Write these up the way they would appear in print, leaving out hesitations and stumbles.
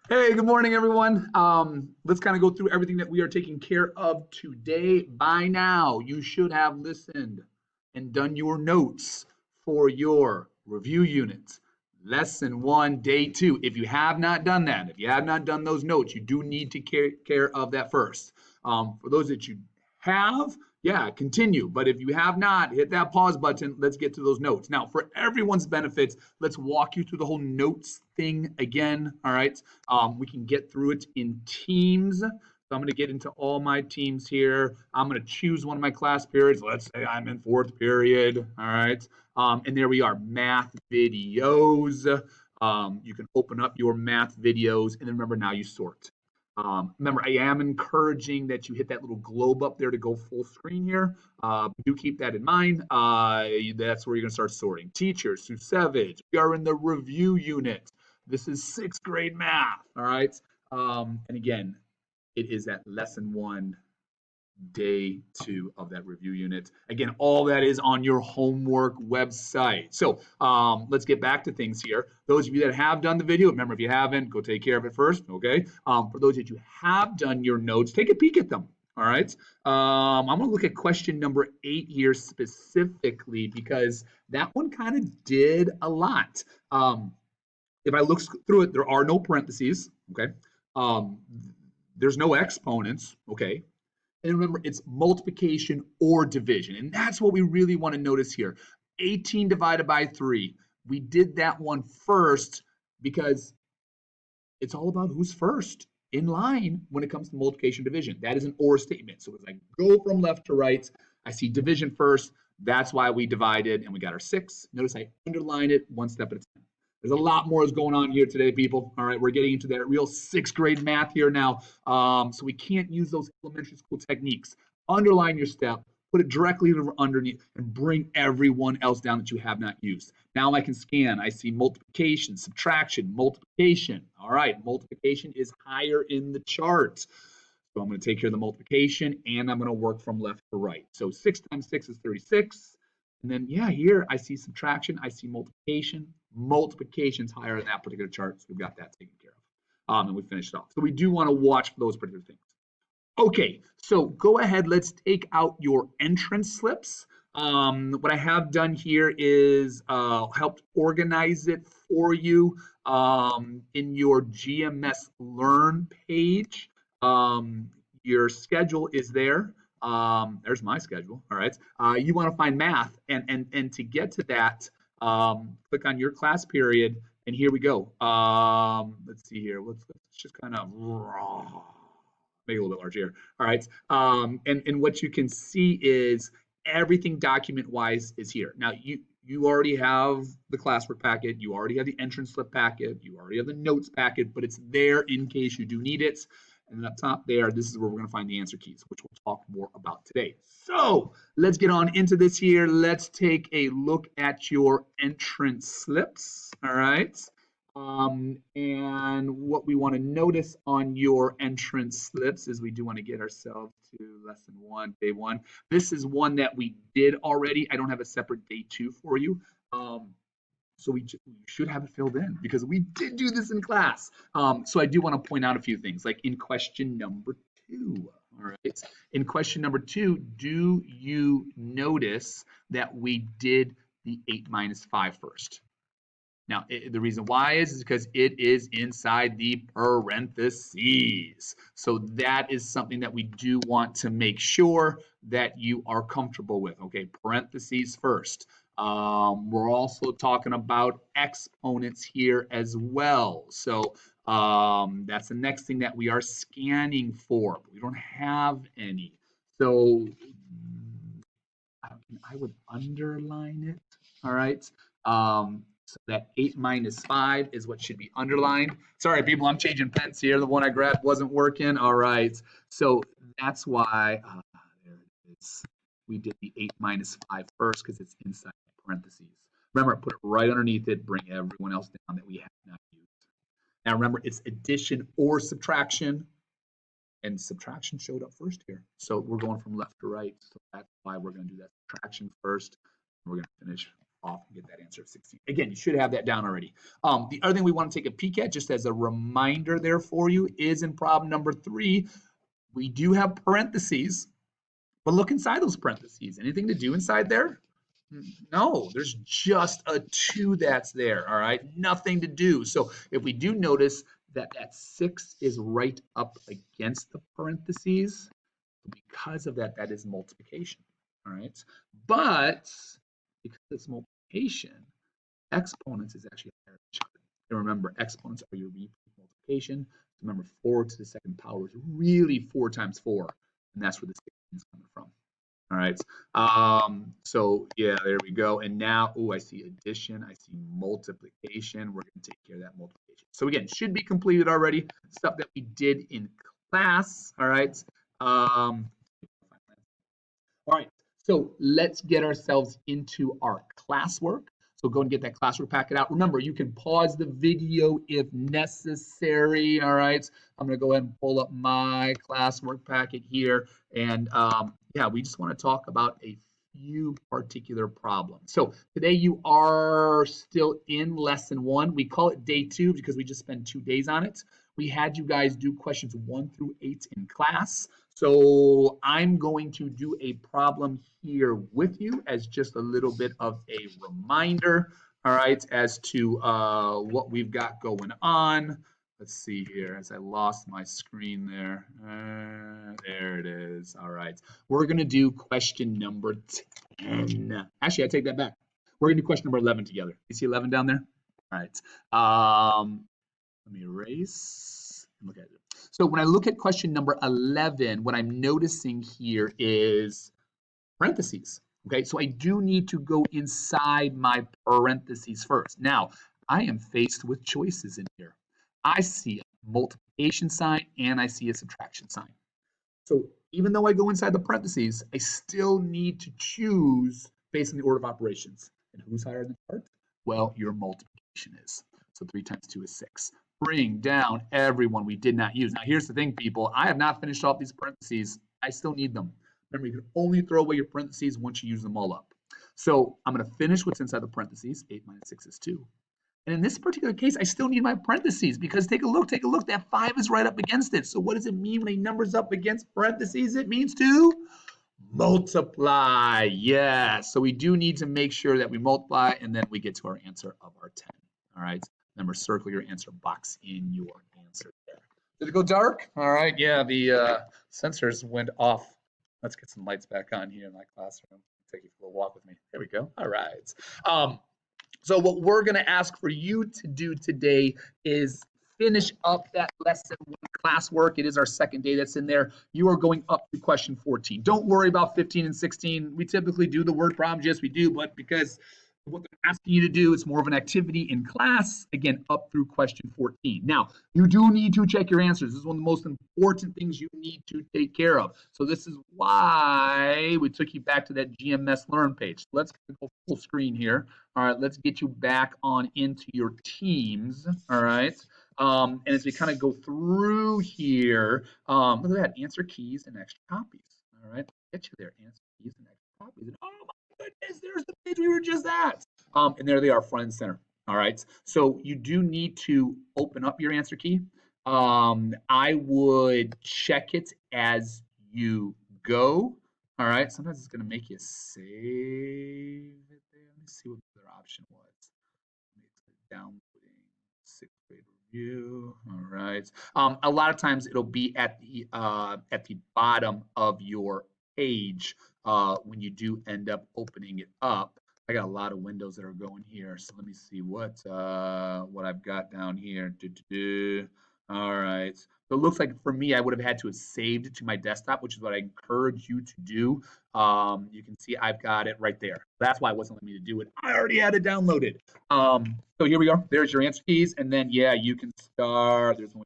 Hey, good morning, everyone. Let's kind of go through everything that we are taking care of today. By now, you should have listened and done your notes for your review units. Lesson one, day two. If you have not done that, if you have not done those notes, you do need to care of that first. For those that you have, yeah, continue. But if you have not, hit that pause button. Let's get to those notes. Now, for everyone's benefits, let's walk you through the whole notes thing again. All right. We can get through it in teams. So I'm going to get into all my teams here. I'm going to choose one of my class periods. Let's say I'm in fourth period. All right. And there we are, math videos. You can open up your math videos. And then remember, now you sort. Remember, I am encouraging that you hit that little globe up there to go full screen here. Do keep that in mind. That's where you're going to start sorting. Teacher, Sue Savage, we are in the review unit. This is sixth grade math, all right? And again, it is at lesson one, day two of that review unit. Again, all that is on your homework website. So let's get back to things here. Those of you that have done the video, remember, if you haven't, go take care of it first, okay? For those that you have done your notes, take a peek at them. All right. I'm going to look at question number 8 here specifically because that one kind of did a lot. If I look through it, there are no parentheses, okay? Um, there's no exponents, okay? And remember, it's multiplication or division. And that's what we really want to notice here. 18 divided by 3. We did that one first because it's all about who's first in line when it comes to multiplication division. That is an or statement. So as I go from left to right, I see division first. That's why we divided and we got our 6. Notice I underline it one step at a time. There's a lot more is going on here today, people. All right, we're getting into that real sixth grade math here now. So we can't use those elementary school techniques. Underline your step, put it directly underneath, and bring everyone else down that you have not used. Now I can scan. I see multiplication, subtraction, multiplication. All right, multiplication is higher in the chart. So I'm going to take care of the multiplication, and I'm going to work from left to right. So 6 times 6 is 36. And then, yeah, here I see subtraction, I see multiplication. Multiplication's higher in that particular chart, so we've got that taken care of. And we finished it off. So we do want to watch for those particular things. Okay, so go ahead, let's take out your entrance slips. What I have done here is helped organize it for you in your GMS Learn page. Your schedule is there. There's my schedule. All right. You want to find math, and to get to that, click on your class period, and here we go. Let's see here. Let's just kind of make it a little bit larger here. All right. And what you can see is everything document wise is here. Now you already have the classwork packet, you already have the entrance slip packet, you already have the notes packet, but it's there in case you do need it. And up top there, this is where we're going to find the answer keys, which we'll talk more about today. So let's get on into this here. Let's take a look at your entrance slips. All right. And what we want to notice on your entrance slips is we do want to get ourselves to lesson one, day one. This is one that we did already. I don't have a separate day two for you. So we should have it filled in because we did do this in class. So I do want to point out a few things, like in question number 2. All right. In question number 2, do you notice that we did the 8 minus 5 first? Now, the reason why is because it is inside the parentheses. So that is something that we do want to make sure that you are comfortable with. Okay, parentheses first. We're also talking about exponents here as well. So that's the next thing that we are scanning for. But we don't have any. So I would underline it. All right. So that 8 minus 5 is what should be underlined. Sorry, people, I'm changing pens here. The one I grabbed wasn't working. All right. So that's why there it is. We did the 8 minus 5 first because it's inside parentheses. Remember, put it right underneath it. Bring everyone else down that we have not used. Now, remember, it's addition or subtraction. And subtraction showed up first here. So we're going from left to right. So that's why we're going to do that subtraction first. We're going to finish off and get that answer of 16. Again, you should have that down already. The other thing we want to take a peek at, just as a reminder there for you, is in problem number 3, we do have parentheses, but look inside those parentheses. Anything to do inside there? No, there's just a 2 that's there, all right? Nothing to do. So if we do notice that that 6 is right up against the parentheses, because of that, that is multiplication, all right? But because it's multiplication, exponents is actually higher than each other. And remember, exponents are your repeat multiplication. Remember, 4 to the second power is really 4 times 4, and that's where the 16 is coming from. All right. So yeah, there we go. And now, oh, I see addition. I see multiplication. We're going to take care of that multiplication. So again, should be completed already. Stuff that we did in class. All right. All right. So let's get ourselves into our classwork. So go and get that classwork packet out. Remember, you can pause the video if necessary. All right. I'm going to go ahead and pull up my classwork packet here. And yeah, we just want to talk about a few particular problems. So today you are still in lesson 1. We call it day 2 because we just spent 2 days on it. We had you guys do questions 1 through 8 in class. So I'm going to do a problem here with you as just a little bit of a reminder, all right, as to what we've got going on. Let's see here, as I lost my screen there. There it is. All right. We're going to do question number 10. Actually, I take that back. We're going to do question number 11 together. You see 11 down there? All right. Let me erase and look at it. So when I look at question number 11, what I'm noticing here is parentheses. Okay, so I do need to go inside my parentheses first. Now, I am faced with choices in here. I see a multiplication sign and I see a subtraction sign. So even though I go inside the parentheses, I still need to choose based on the order of operations. And who's higher in the chart? Well, your multiplication is. So 3 times 2 is 6. Bring down everyone we did not use. Now, here's the thing, people. I have not finished off these parentheses. I still need them. Remember, you can only throw away your parentheses once you use them all up. So I'm going to finish what's inside the parentheses. 8 minus 6 is 2. And in this particular case, I still need my parentheses because take a look. That 5 is right up against it. So what does it mean when a number's up against parentheses? It means to multiply. Yes. So we do need to make sure that we multiply and then we get to our answer of our 10. All right. Remember, circle your answer box in your answer there. Did it go dark? All right. Yeah, the sensors went off. Let's get some lights back on here in my classroom. Take you for a walk with me. There we go. All right. So what we're going to ask for you to do today is finish up that lesson 1 classwork. It is our second day that's in there. You are going up to question 14. Don't worry about 15 and 16. We typically do the word problems. Yes, we do, but because what they're asking you to do is more of an activity in class, again, up through question 14. Now, you do need to check your answers. This is one of the most important things you need to take care of. So this is why we took you back to that GMS Learn page. Let's go full screen here. All right, let's get you back on into your teams. All right. And as we kind of go through here, look at that, answer keys and extra copies. All right, get you there, answer keys and extra copies. And, oh my goodness, there's the page we were just at. And there they are, front and center. All right. So you do need to open up your answer key. I would check it as you go. All right. Sometimes it's going to make you save it there. Let me see what the other option was. Downloading 6th grade review. All right. A lot of times it'll be at the bottom of your page when you do end up opening it up. I got a lot of windows that are going here, so let me see what I've got down here. All right. So it looks like for me, I would have had to have saved it to my desktop, which is what I encourage you to do. You can see I've got it right there. That's why it wasn't letting me to do it. I already had it downloaded. So here we are. There's your answer keys, and then yeah, you can start. There's one.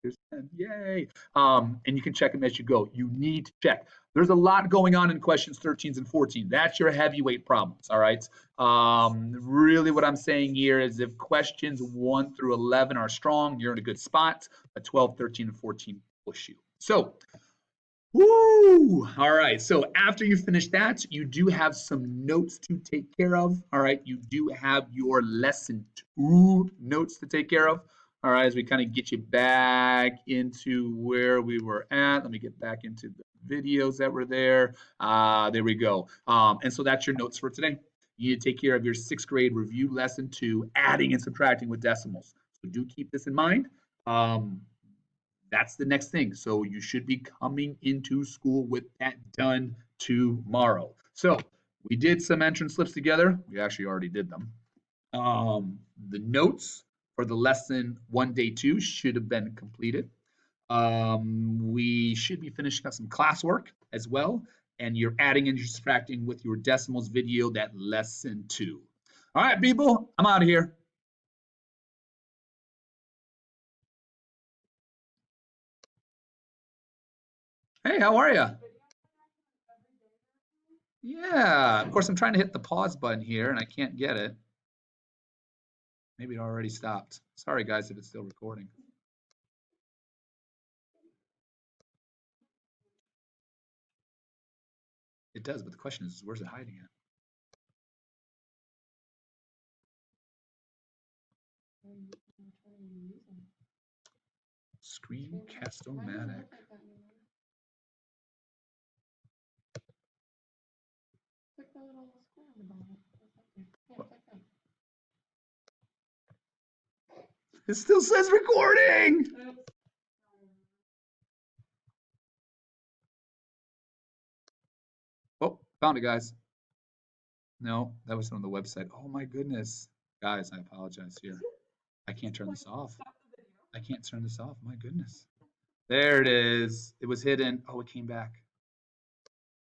There's 10. Yay. And you can check them as you go. You need to check. There's a lot going on in questions 13 and 14. That's your heavyweight problems, all right? Really what I'm saying here is if questions 1 through 11 are strong, you're in a good spot. But 12, 13, and 14 push you. So Woo! All right. So after you finish that, you do have some notes to take care of. All right. You do have your lesson 2 notes to take care of. All right. As we kind of get you back into where we were at. Let me get back into the videos that were there. There we go. And so that's your notes for today. You need to take care of your 6th grade review lesson 2, adding and subtracting with decimals. So do keep this in mind. That's the next thing. So you should be coming into school with that done tomorrow. So we did some entrance slips together. We actually already did them. The notes for the lesson 1 day 2 should have been completed. We should be finishing up some classwork as well. And you're adding and subtracting with your decimals video, that lesson 2. All right, people, I'm out of here. Hey, how are you? Yeah, of course, I'm trying to hit the pause button here and I can't get it. Maybe it already stopped. Sorry, guys, if it's still recording. It does, but the question is, where's it hiding at? Screencast-O-Matic. It still says recording. Oh, found it, guys. No, that was on the website. Oh my goodness. Guys, I apologize here. I can't turn this off. I can't turn this off. My goodness. There it is. It was hidden. Oh, it came back.